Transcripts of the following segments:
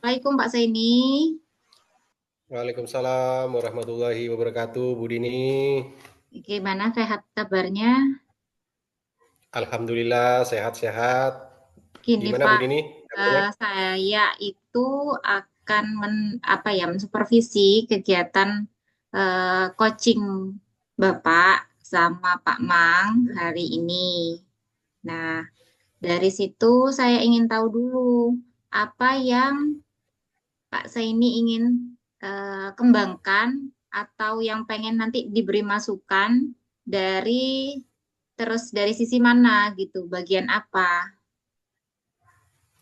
Assalamualaikum Pak Zaini. Waalaikumsalam warahmatullahi wabarakatuh, Bu Dini. Gimana sehat kabarnya? Alhamdulillah sehat-sehat. Gini Gimana Bu Pak, Dini kabarnya? saya itu akan mensupervisi kegiatan coaching Bapak sama Pak Mang hari ini. Nah, dari situ saya ingin tahu dulu apa yang Pak Zaini ingin kembangkan atau yang pengen nanti diberi masukan dari dari sisi mana gitu, bagian apa?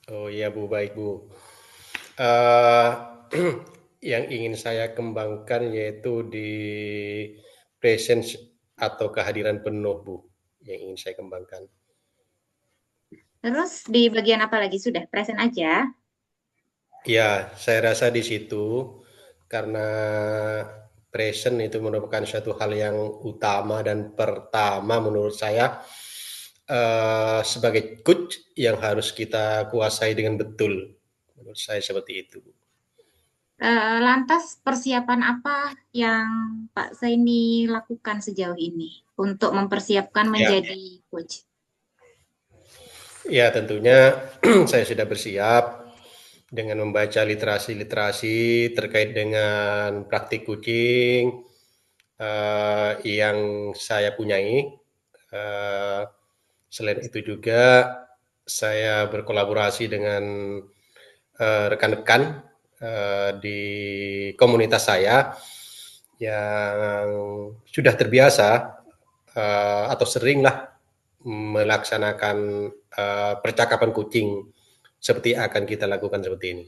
Oh iya Bu, baik Bu. Eh, yang ingin saya kembangkan yaitu di presence atau kehadiran penuh Bu, yang ingin saya kembangkan. Terus di bagian apa lagi? Sudah present aja. Ya, saya rasa di situ karena present itu merupakan suatu hal yang utama dan pertama menurut saya sebagai coach yang harus kita kuasai dengan betul. Menurut saya seperti itu. Lantas persiapan apa yang Pak Zaini lakukan sejauh ini untuk mempersiapkan Ya, menjadi coach? ya tentunya saya sudah bersiap dengan membaca literasi-literasi terkait dengan praktik coaching yang saya punyai. Eh, Selain itu juga saya berkolaborasi dengan rekan-rekan di komunitas saya yang sudah terbiasa atau seringlah melaksanakan percakapan kucing seperti akan kita lakukan seperti ini.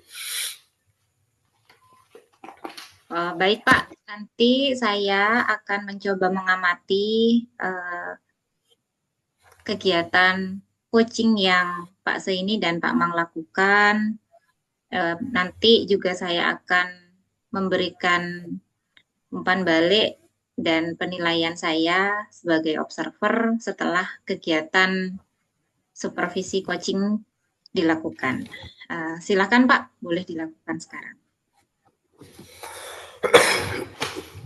Baik Pak, nanti saya akan mencoba mengamati eh, kegiatan coaching yang Pak Zaini dan Pak Mang lakukan. Nanti juga saya akan memberikan umpan balik dan penilaian saya sebagai observer setelah kegiatan supervisi coaching dilakukan. Silakan Pak, boleh dilakukan sekarang.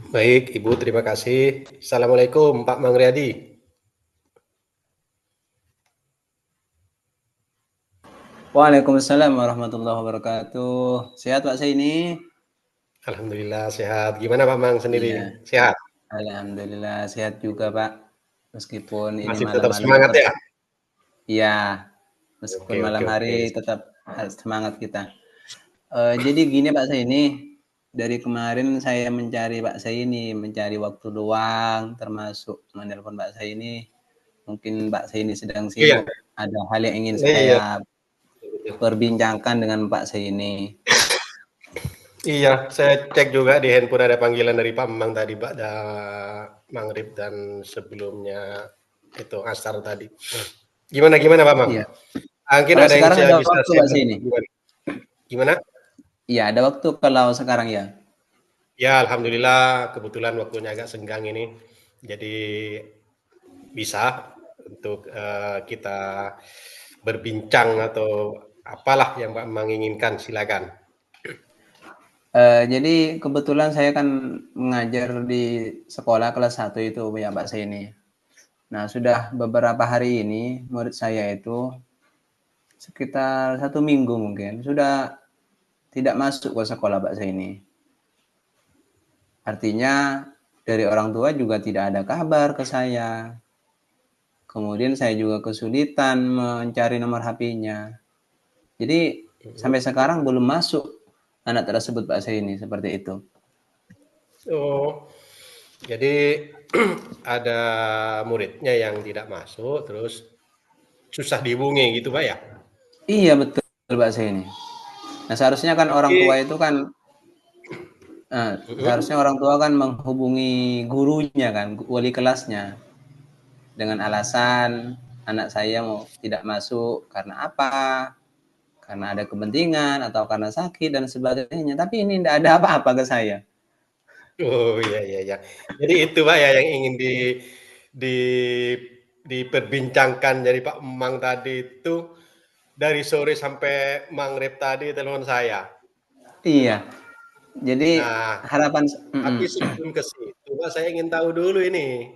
Baik, Ibu, terima kasih. Assalamualaikum, Pak Mangriyadi. Waalaikumsalam warahmatullahi wabarakatuh. Sehat Pak Saini? Alhamdulillah sehat. Gimana Pak Mang sendiri? Iya, Sehat? alhamdulillah sehat juga Pak. Meskipun ini Masih tetap malam-malam semangat seperti ya? iya, meskipun Oke, oke, malam hari oke. tetap harus semangat kita. Jadi gini Pak Saini, dari kemarin saya mencari Pak Saini, mencari waktu luang, termasuk menelpon Pak Saini. Mungkin Pak Saini sedang Iya, sibuk. Ada hal yang ingin iya, saya perbincangkan dengan Pak Saini. iya. Saya cek juga di handphone ada panggilan dari Pak Mang tadi, Pak, Mangrib dan sebelumnya itu Asar tadi. Gimana, gimana Pak Mang? Iya. Mungkin Kalau ada yang sekarang saya ada bisa waktu saya Pak bantu Saini? duluan. Gimana? Iya, ada waktu kalau sekarang ya. Ya, alhamdulillah kebetulan waktunya agak senggang ini. Jadi bisa untuk kita berbincang atau apalah yang Pak menginginkan, silakan. Jadi kebetulan saya kan mengajar di sekolah kelas 1 itu ya Pak Saini. Nah, sudah beberapa hari ini murid saya itu sekitar 1 minggu mungkin sudah tidak masuk ke sekolah Pak Saini. Artinya dari orang tua juga tidak ada kabar ke saya. Kemudian saya juga kesulitan mencari nomor HP-nya. Jadi sampai sekarang belum masuk anak tersebut Pak Saini seperti itu. Oh, jadi ada muridnya yang tidak masuk, terus susah dihubungi gitu Pak ya? Iya betul Pak Saini. Nah, seharusnya kan orang tua Tapi itu kan mm-mm. seharusnya orang tua kan menghubungi gurunya kan, wali kelasnya dengan alasan anak saya mau tidak masuk karena apa? Karena ada kepentingan atau karena sakit dan sebagainya. Tapi ini tidak ada apa-apa ke saya. Oh iya iya iya. Jadi itu Pak ya yang ingin di diperbincangkan dari Pak Emang tadi itu dari sore sampai maghrib tadi telepon saya. Iya. Jadi Nah, harapan tapi sebelum ke situ, Pak, saya ingin tahu dulu ini,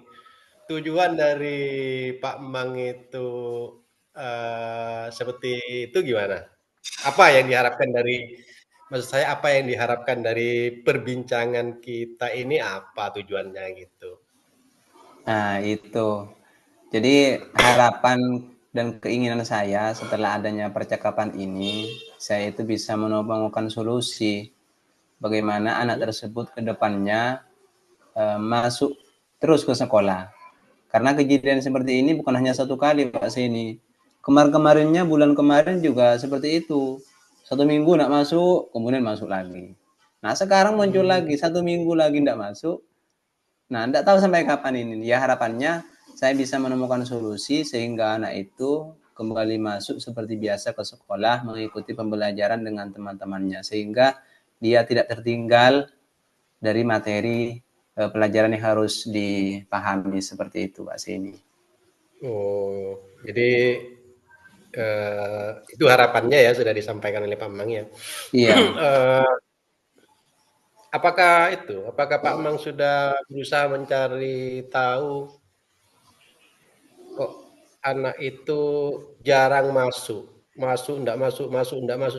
tujuan dari Pak Mang itu, seperti itu gimana? Apa yang diharapkan dari maksud saya apa yang diharapkan dari perbincangan kita ini apa tujuannya gitu? nah itu. Jadi harapan dan keinginan saya setelah adanya percakapan ini, saya itu bisa menemukan solusi bagaimana anak Mhm. tersebut ke depannya masuk terus ke sekolah. Karena kejadian seperti ini bukan hanya satu kali Pak Seni. Kemarin-kemarinnya bulan kemarin juga seperti itu. 1 minggu nggak masuk, kemudian masuk lagi. Nah sekarang muncul Mmm, lagi 1 minggu lagi nggak masuk. Nah nggak tahu sampai kapan ini. Ya harapannya saya bisa menemukan solusi sehingga anak itu kembali masuk seperti biasa ke sekolah, mengikuti pembelajaran dengan teman-temannya sehingga dia tidak tertinggal dari materi pelajaran yang harus dipahami seperti itu Pak Seni. oh, jadi, itu harapannya ya sudah disampaikan oleh Pak Mang ya. Iya. Eee, apakah Pak Mang sudah berusaha mencari tahu kok anak itu jarang masuk, masuk, ndak masuk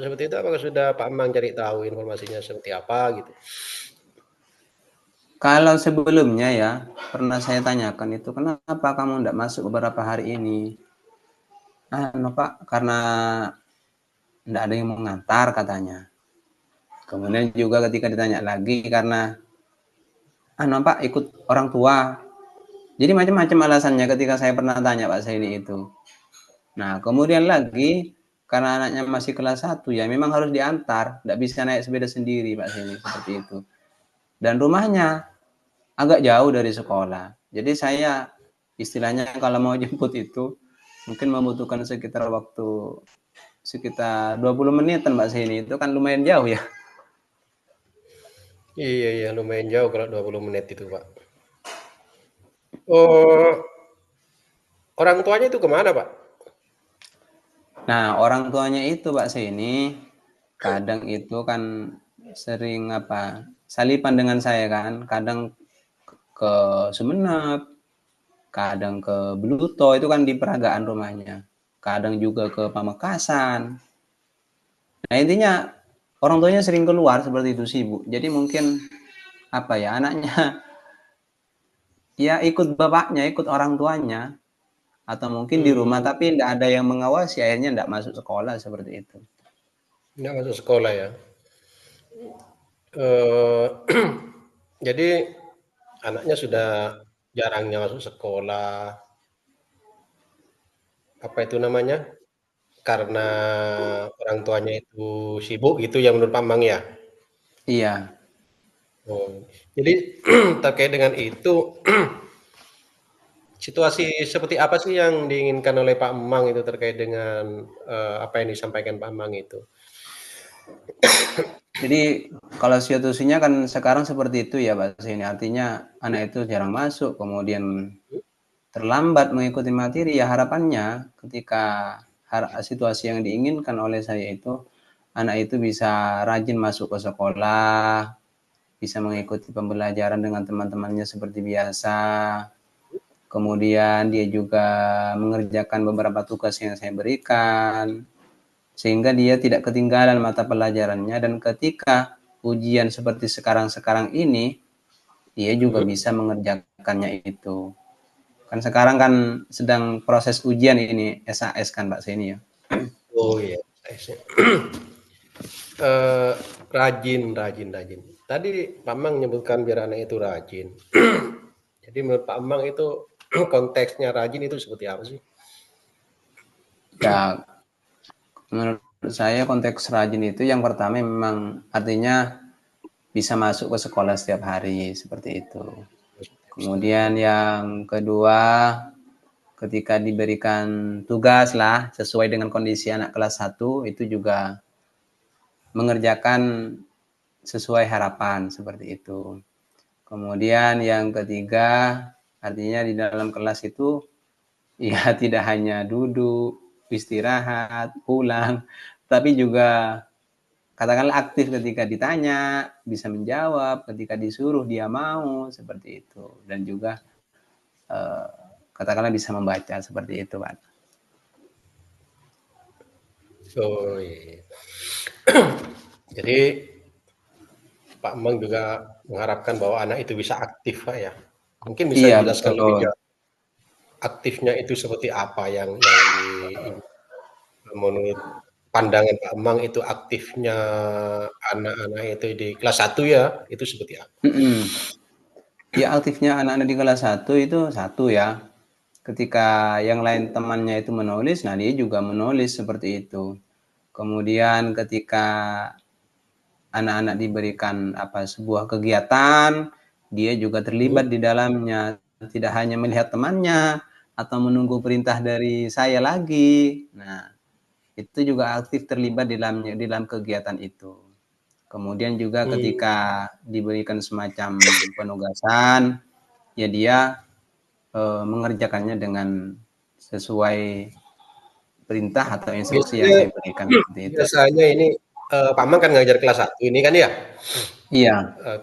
seperti itu apakah sudah Pak Mang cari tahu informasinya seperti apa gitu? Kalau sebelumnya ya, pernah saya tanyakan itu, kenapa kamu tidak masuk beberapa hari ini? Pak, karena tidak ada yang mengantar katanya. Kemudian juga ketika ditanya lagi, karena Pak ikut orang tua. Jadi macam-macam alasannya ketika saya pernah tanya Pak Saini itu. Nah, kemudian lagi, karena anaknya masih kelas 1 ya memang harus diantar, tidak bisa naik sepeda sendiri Pak Saini, seperti itu. Dan rumahnya agak jauh dari sekolah. Jadi saya istilahnya kalau mau jemput itu mungkin membutuhkan sekitar waktu sekitar 20 menitan Mbak Sini. Itu kan lumayan jauh ya. Iya iya lumayan jauh kalau 20 menit itu, Pak. Oh, orang tuanya itu kemana, Pak? Nah, orang tuanya itu Pak Sini kadang itu kan sering salipan dengan saya kan, kadang ke Sumenep, kadang ke Bluto itu kan di peragaan rumahnya. Kadang juga ke Pamekasan. Nah, intinya orang tuanya sering keluar seperti itu sibuk. Jadi mungkin anaknya ya ikut bapaknya, ikut orang tuanya atau mungkin di rumah Mmm, tapi tidak ada yang mengawasi akhirnya tidak masuk sekolah seperti itu. nggak masuk sekolah ya? Eee, jadi anaknya sudah jarangnya masuk sekolah, apa itu namanya, karena orang tuanya itu sibuk gitu ya menurut Pak Mang ya? Iya. Oh, jadi terkait dengan itu, situasi seperti apa sih yang diinginkan oleh Pak Mang itu terkait dengan, apa yang disampaikan Pak Mang itu? Jadi kalau situasinya kan sekarang seperti itu ya Pak Sini. Artinya anak itu jarang masuk, kemudian terlambat mengikuti materi ya harapannya ketika situasi yang diinginkan oleh saya itu anak itu bisa rajin masuk ke sekolah, bisa mengikuti pembelajaran dengan teman-temannya seperti biasa. Kemudian dia juga mengerjakan beberapa tugas yang saya berikan, sehingga dia tidak ketinggalan mata pelajarannya dan ketika ujian seperti sekarang-sekarang ini, dia juga Mhm. bisa mengerjakannya itu. Kan sekarang kan sedang proses ujian ini SAS kan Pak Seni ya. Oh iya, saya see. Rajin rajin rajin. Tadi Pak Mang menyebutkan biar anak itu rajin. Jadi menurut Pak Mang itu konteksnya rajin itu seperti apa sih? Ya menurut saya konteks rajin itu yang pertama memang artinya bisa masuk ke sekolah setiap hari seperti itu. Setiap Kemudian hari. yang kedua, ketika diberikan tugas lah sesuai dengan kondisi anak kelas 1 itu juga mengerjakan sesuai harapan seperti itu. Kemudian yang ketiga, artinya di dalam kelas itu ya tidak hanya duduk, istirahat, pulang, tapi juga katakanlah aktif ketika ditanya, bisa menjawab, ketika disuruh dia mau, seperti itu. Dan juga katakanlah bisa membaca seperti itu, Pak. Oh iya. Jadi Pak Emang juga mengharapkan bahwa anak itu bisa aktif, Pak ya. Mungkin bisa Iya, dijelaskan lebih betul. jauh aktifnya itu seperti apa yang menurut pandangan Pak Emang itu aktifnya anak-anak itu di kelas 1 ya, itu seperti apa? Mm-mm. Ya, aktifnya anak-anak di kelas 1 itu satu ya. Ketika yang lain temannya itu menulis, nah dia juga menulis seperti itu. Kemudian ketika anak-anak diberikan sebuah kegiatan, dia juga terlibat Hmm? di dalamnya, tidak hanya melihat temannya atau menunggu perintah dari saya lagi. Nah, itu juga aktif terlibat di dalam kegiatan itu. Kemudian juga Hmm. ketika diberikan semacam penugasan, ya dia mengerjakannya dengan sesuai perintah atau instruksi yang Biasanya saya berikan seperti itu. biasanya ini Pak Emang kan ngajar kelas 1 ini kan ya? Iya,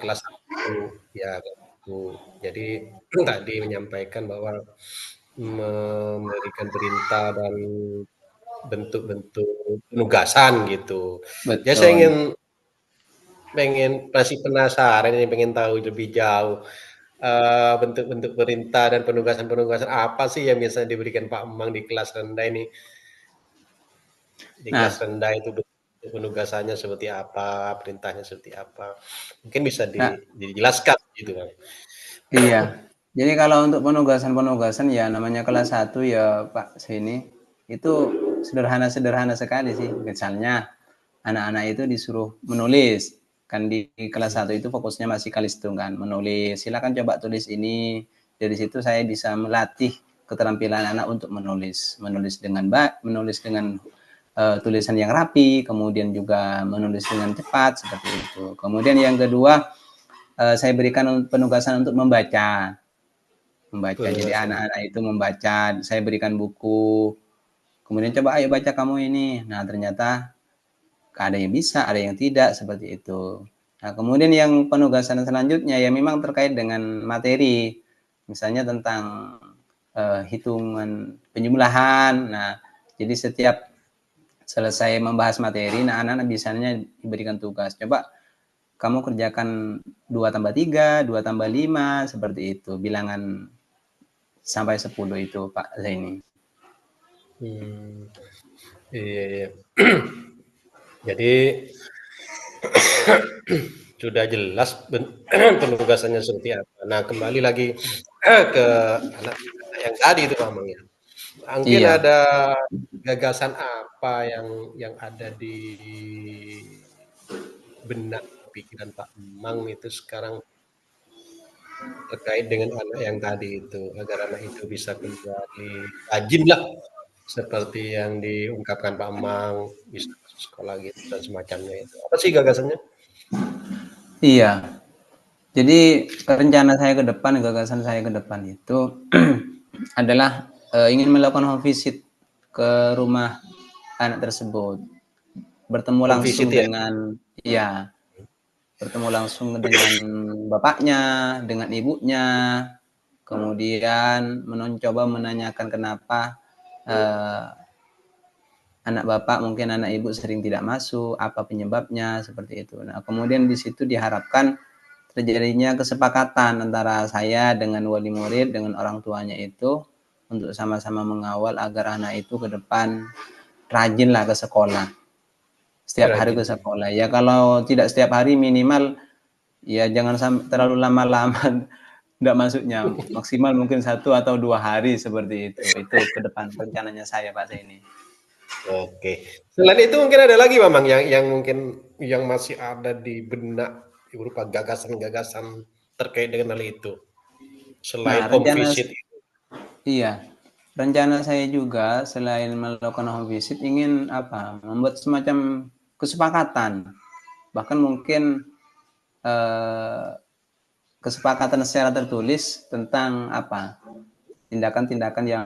Kelas 1 ya kelas 1. Jadi tadi menyampaikan bahwa memberikan perintah dan bentuk-bentuk penugasan gitu. Ya saya betul. masih penasaran ini, pengen tahu lebih jauh, bentuk-bentuk perintah dan penugasan-penugasan apa sih yang biasanya diberikan Pak Emang di kelas rendah ini? Di kelas Nah, rendah itu bentuk penugasannya seperti apa, perintahnya seperti apa? Mungkin bisa nah, dijelaskan gitu kan. iya. Jadi kalau untuk penugasan-penugasan ya namanya kelas 1 ya Pak sini itu sederhana-sederhana sekali sih. Misalnya anak-anak itu disuruh menulis. Kan di kelas 1 itu fokusnya masih kalistung kan, menulis. Silakan coba tulis ini. Dari situ saya bisa melatih keterampilan anak untuk menulis. Menulis dengan tulisan yang rapi, kemudian juga menulis dengan cepat seperti itu. Kemudian yang kedua saya berikan penugasan untuk membaca. Jadi Penugasan. anak-anak itu membaca, saya berikan buku, kemudian coba ayo baca kamu ini. Nah, ternyata ada yang bisa, ada yang tidak, seperti itu. Nah, kemudian yang penugasan selanjutnya ya memang terkait dengan materi, misalnya tentang hitungan penjumlahan. Nah, jadi setiap selesai membahas materi, nah anak-anak biasanya diberikan tugas. Coba kamu kerjakan 2 tambah 3, 2 tambah 5, seperti itu. Bilangan sampai 10 itu Pak Zaini. Hmm, iya, iya. Jadi sudah jelas penugasannya seperti apa. Nah, kembali lagi ke anak yang tadi itu Pak Mang ya. Mungkin Iya. ada gagasan apa yang ada di benak pikiran Pak Mang itu sekarang terkait dengan anak yang tadi itu, agar anak itu bisa kembali rajin lah seperti yang diungkapkan Pak Mang, bisa masuk sekolah gitu dan semacamnya itu. Apa sih gagasannya? Iya. Jadi rencana saya ke depan, gagasan saya ke depan itu adalah ingin melakukan home visit ke rumah anak tersebut, bertemu Home visit langsung ya? dengan ya, bertemu langsung dengan bapaknya, dengan ibunya, kemudian mencoba menanyakan kenapa eh, anak bapak mungkin anak ibu sering tidak masuk, apa penyebabnya seperti itu. Nah, kemudian di situ diharapkan terjadinya kesepakatan antara saya dengan wali murid dengan orang tuanya itu untuk sama-sama mengawal agar anak itu ke depan rajinlah ke sekolah. Setiap hari ke Rajin. sekolah. Ya kalau tidak setiap hari minimal ya jangan sampai terlalu lama-lama tidak masuknya. Maksimal mungkin 1 atau 2 hari seperti itu. Itu ke depan rencananya saya Pak Zaini. Oke. Selain itu mungkin ada lagi Mamang yang mungkin yang masih ada di benak berupa gagasan-gagasan terkait dengan hal itu. Nah, Selain home rencana visit. iya, rencana saya juga selain melakukan home visit ingin membuat semacam kesepakatan. Bahkan mungkin eh, kesepakatan secara tertulis tentang tindakan-tindakan yang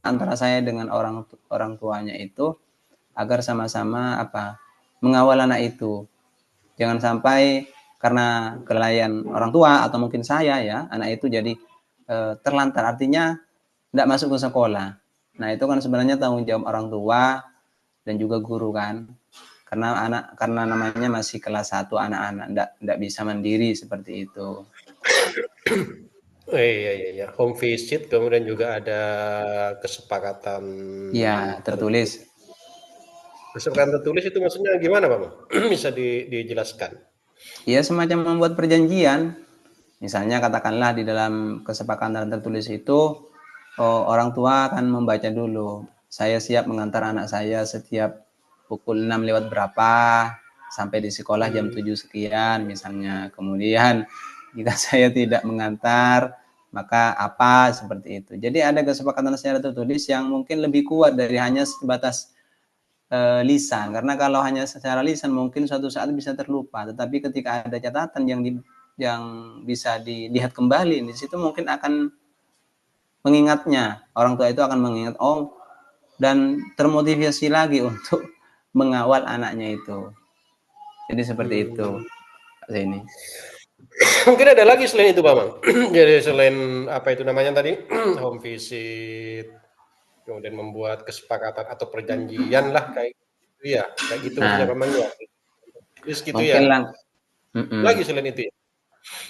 antara saya dengan orang orang tuanya itu agar sama-sama mengawal anak itu. Jangan sampai karena kelalaian orang tua atau mungkin saya ya, anak itu jadi terlantar, artinya tidak masuk ke sekolah. Nah, itu kan sebenarnya tanggung jawab orang tua dan juga guru kan. Karena namanya masih kelas 1 anak-anak, tidak bisa mandiri seperti itu. Iya. Home visit, kemudian juga ada kesepakatan Ya, tertulis. kesepakatan tertulis itu maksudnya gimana, Pak? Bisa dijelaskan? Ya, semacam membuat perjanjian. Misalnya katakanlah di dalam kesepakatan tertulis itu orang tua akan membaca dulu. Saya siap mengantar anak saya setiap pukul 6 lewat berapa sampai di sekolah jam 7 sekian misalnya. Kemudian jika saya tidak mengantar maka apa seperti itu. Jadi ada kesepakatan secara tertulis yang mungkin lebih kuat dari hanya sebatas lisan, karena kalau hanya secara lisan mungkin suatu saat bisa terlupa, tetapi ketika ada catatan yang bisa dilihat kembali di situ mungkin akan mengingatnya, orang tua itu akan mengingat dan termotivasi lagi untuk mengawal anaknya itu. Jadi seperti itu ini. Mungkin ada lagi selain itu, Pak Mang. Jadi selain apa itu namanya tadi, home visit, kemudian membuat kesepakatan atau perjanjian lah kayak gitu ya, kayak gitu maksudnya Nah, Pak Mang ya. Terus gitu mungkin ya. Lagi mm-mm. selain itu ya.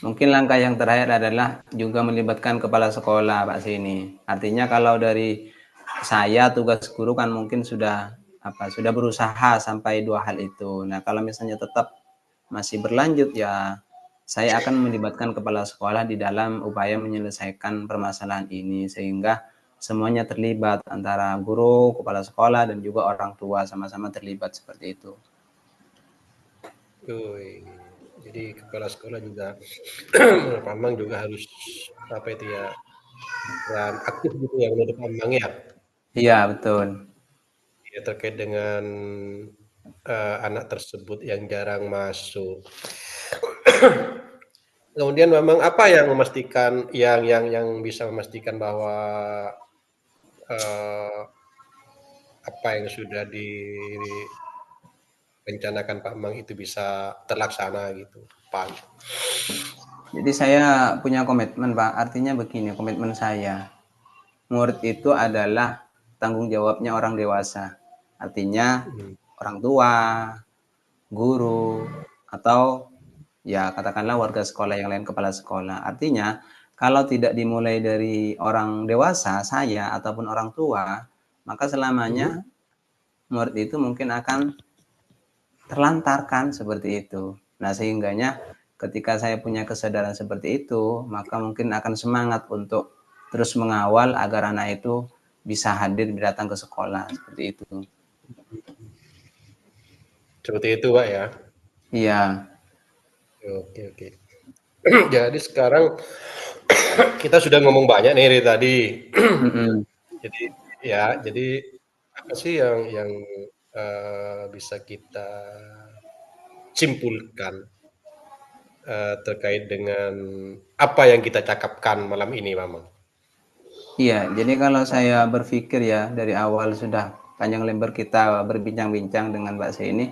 Mungkin langkah yang terakhir adalah juga melibatkan kepala sekolah, Pak Sini. Artinya kalau dari saya tugas guru kan mungkin sudah berusaha sampai 2 hal itu. Nah, kalau misalnya tetap masih berlanjut ya saya akan melibatkan kepala sekolah di dalam upaya menyelesaikan permasalahan ini sehingga semuanya terlibat antara guru, kepala sekolah dan juga orang tua sama-sama terlibat seperti itu. Jadi kepala sekolah juga Pak Mang juga harus apa itu ya, peran aktif gitu ya menurut Pak Mang ya. Iya, betul. Ya terkait dengan anak tersebut yang jarang masuk. Kemudian memang apa yang memastikan yang bisa memastikan bahwa eh, apa yang sudah direncanakan Pak Mang itu bisa terlaksana gitu, Pak. Jadi saya punya komitmen, Pak. Artinya begini, komitmen saya. Murid itu adalah tanggung jawabnya orang dewasa. Artinya Hmm. orang tua, guru, atau ya katakanlah warga sekolah yang lain, kepala sekolah. Artinya kalau tidak dimulai dari orang dewasa, saya ataupun orang tua, maka selamanya murid itu mungkin akan terlantarkan seperti itu. Nah, sehingganya ketika saya punya kesadaran seperti itu, maka mungkin akan semangat untuk terus mengawal agar anak itu bisa hadir datang ke sekolah seperti itu. Seperti itu, Pak ya. Iya. Oke. Jadi sekarang kita sudah ngomong banyak nih dari tadi. Mm-mm. jadi apa sih yang bisa kita simpulkan terkait dengan apa yang kita cakapkan malam ini, Mamang? Iya, jadi kalau saya berpikir ya dari awal sudah panjang lebar kita berbincang-bincang dengan Mbak ini,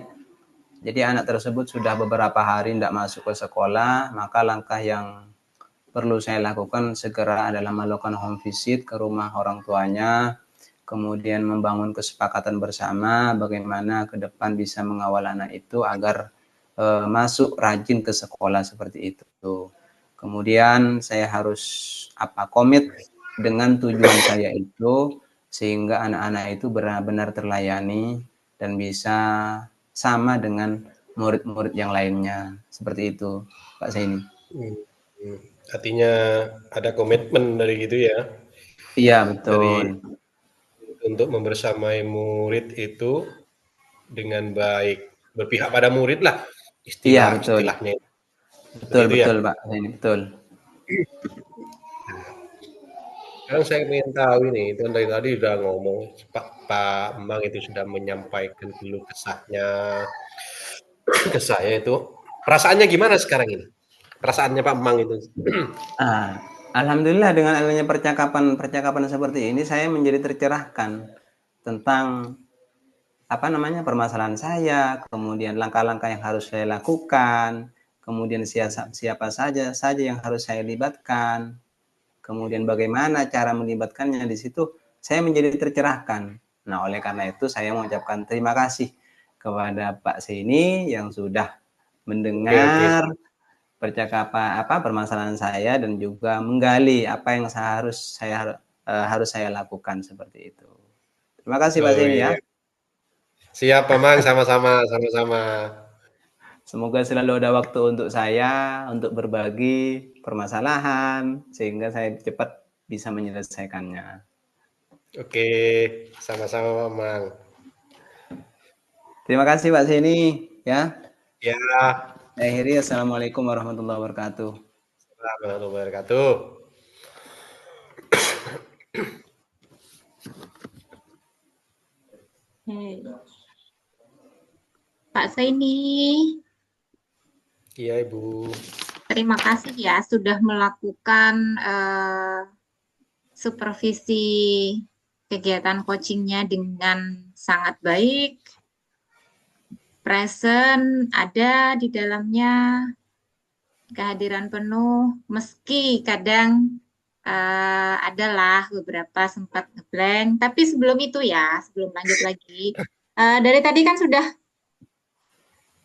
jadi anak tersebut sudah beberapa hari tidak masuk ke sekolah, maka langkah yang perlu saya lakukan segera adalah melakukan home visit ke rumah orang tuanya, kemudian membangun kesepakatan bersama bagaimana ke depan bisa mengawal anak itu agar masuk rajin ke sekolah seperti itu. Kemudian saya harus komit dengan tujuan saya itu sehingga anak-anak itu benar-benar terlayani dan bisa sama dengan murid-murid yang lainnya. Seperti itu, Pak Zaini. Hmm, Artinya ada komitmen dari gitu ya, Iya, dari betul. untuk membersamai murid itu dengan baik, berpihak pada murid lah Iya, betul. istilahnya. Seperti Betul, itu ya. betul, Pak Zaini, betul. Sekarang saya ingin tahu ini, itu dari tadi udah ngomong, Pak Emang itu sudah menyampaikan keluh kesahnya ke saya itu. Perasaannya gimana sekarang ini? Perasaannya Pak Emang itu. Alhamdulillah dengan adanya percakapan seperti ini saya menjadi tercerahkan tentang permasalahan saya, kemudian langkah-langkah yang harus saya lakukan, kemudian siapa saja yang harus saya libatkan, kemudian bagaimana cara melibatkannya. Di situ saya menjadi tercerahkan. Nah, oleh karena itu saya mengucapkan terima kasih kepada Pak Seni yang sudah Oke. mendengar percakapan permasalahan saya dan juga menggali apa yang harus saya lakukan seperti itu. Terima kasih Pak Oh Seni ya. iya. Siap, Mamang, sama-sama, sama-sama. Semoga selalu ada waktu untuk saya untuk berbagi permasalahan sehingga saya cepat bisa menyelesaikannya. Oke, sama-sama, Mamang. Terima kasih Pak Seni ya. Ya, Saya akhiri, assalamualaikum warahmatullahi wabarakatuh. warahmatullahi wabarakatuh. Pak Zaini, Iya, Ibu. terima kasih ya sudah melakukan supervisi kegiatan coachingnya dengan sangat baik. Present ada di dalamnya, kehadiran penuh, meski kadang adalah beberapa sempat ngeblank. Tapi sebelum itu ya, sebelum lanjut lagi, dari tadi kan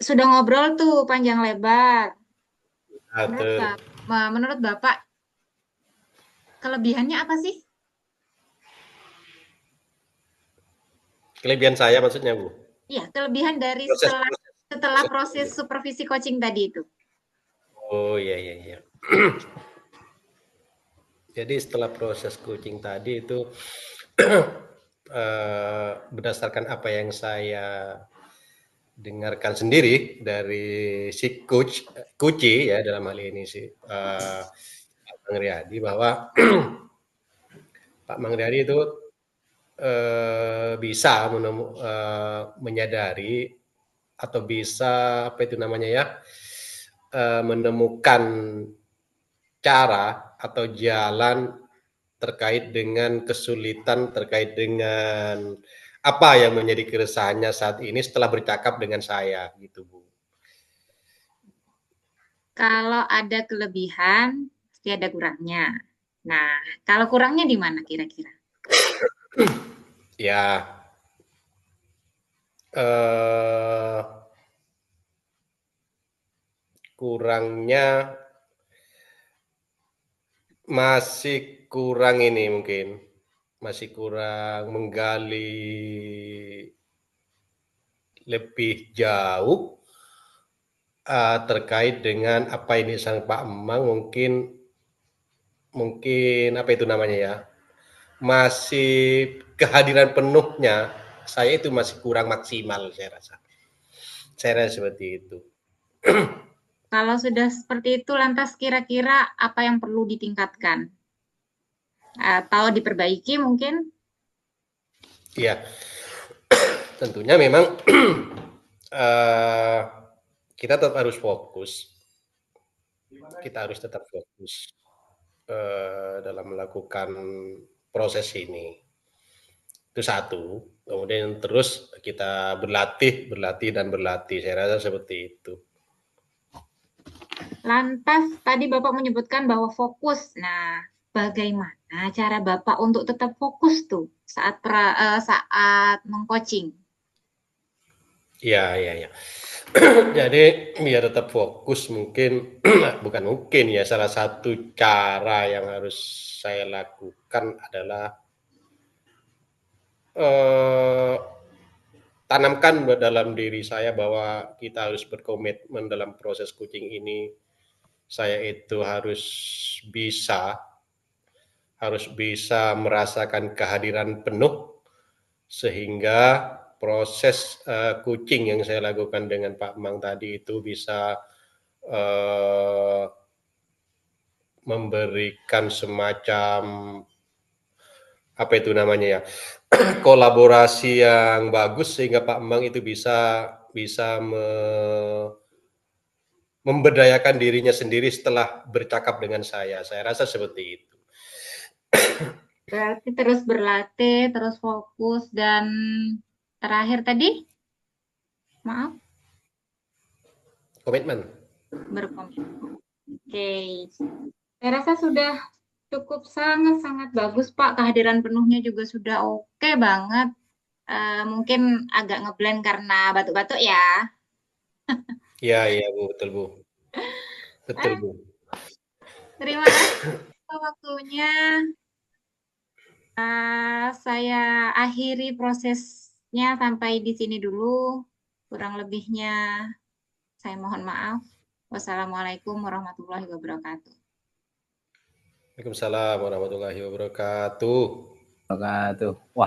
sudah ngobrol tuh panjang lebar. Atur. Menurut Bapak, kelebihannya apa sih? Kelebihan saya maksudnya, Bu. Iya, kelebihan dari Proses setelah proses supervisi coaching tadi itu. Oh, iya, iya, iya. Jadi setelah proses coaching tadi itu berdasarkan apa yang saya dengarkan sendiri dari si Kuci ya dalam hal ini si Pak Mangriyadi bahwa Pak Mangriyadi itu bisa menyadari atau bisa apa itu namanya ya menemukan cara atau jalan terkait dengan kesulitan, terkait dengan apa yang menjadi keresahannya saat ini setelah bercakap dengan saya, gitu Bu. Kalau ada kelebihan, pasti ada kurangnya. Nah, kalau kurangnya di mana kira-kira? Ya, eh, kurangnya masih kurang ini mungkin, masih kurang menggali lebih jauh terkait dengan apa ini sang Pak Emang mungkin apa itu namanya ya, masih kehadiran penuhnya saya itu masih kurang maksimal saya rasa seperti itu. Kalau sudah seperti itu, lantas kira-kira apa yang perlu ditingkatkan? Atau diperbaiki mungkin? Ya, tentunya memang kita tetap harus fokus, kita harus tetap fokus dalam melakukan proses ini. Itu satu. Kemudian terus kita berlatih, berlatih dan berlatih. Saya rasa seperti itu. Lantas tadi Bapak menyebutkan bahwa fokus. Nah, bagaimana cara Bapak untuk tetap fokus tuh saat mengcoaching? Ya, ya, ya. Jadi biar tetap fokus mungkin bukan mungkin ya salah satu cara yang harus saya lakukan adalah eh, tanamkan dalam diri saya bahwa kita harus berkomitmen dalam proses coaching ini. Saya itu harus bisa merasakan kehadiran penuh sehingga proses coaching yang saya lakukan dengan Pak Mang tadi itu bisa memberikan semacam apa itu namanya ya kolaborasi yang bagus sehingga Pak Mang itu bisa bisa memberdayakan dirinya sendiri setelah bercakap dengan saya. Saya rasa seperti itu. Berarti terus berlatih, terus fokus, dan terakhir tadi, maaf, Komitmen. berkomitmen. Oke, saya rasa sudah cukup sangat-sangat bagus Pak. Kehadiran penuhnya juga sudah oke banget. Mungkin agak ngeblend karena batuk-batuk ya. Ya, iya Bu, betul Bu. Betul Eh, Bu. terima kasih atas waktunya. Saya akhiri prosesnya sampai di sini dulu. Kurang lebihnya saya mohon maaf. Wassalamualaikum warahmatullahi wabarakatuh. Waalaikumsalam warahmatullahi wabarakatuh. Wabarakatuh. Wah,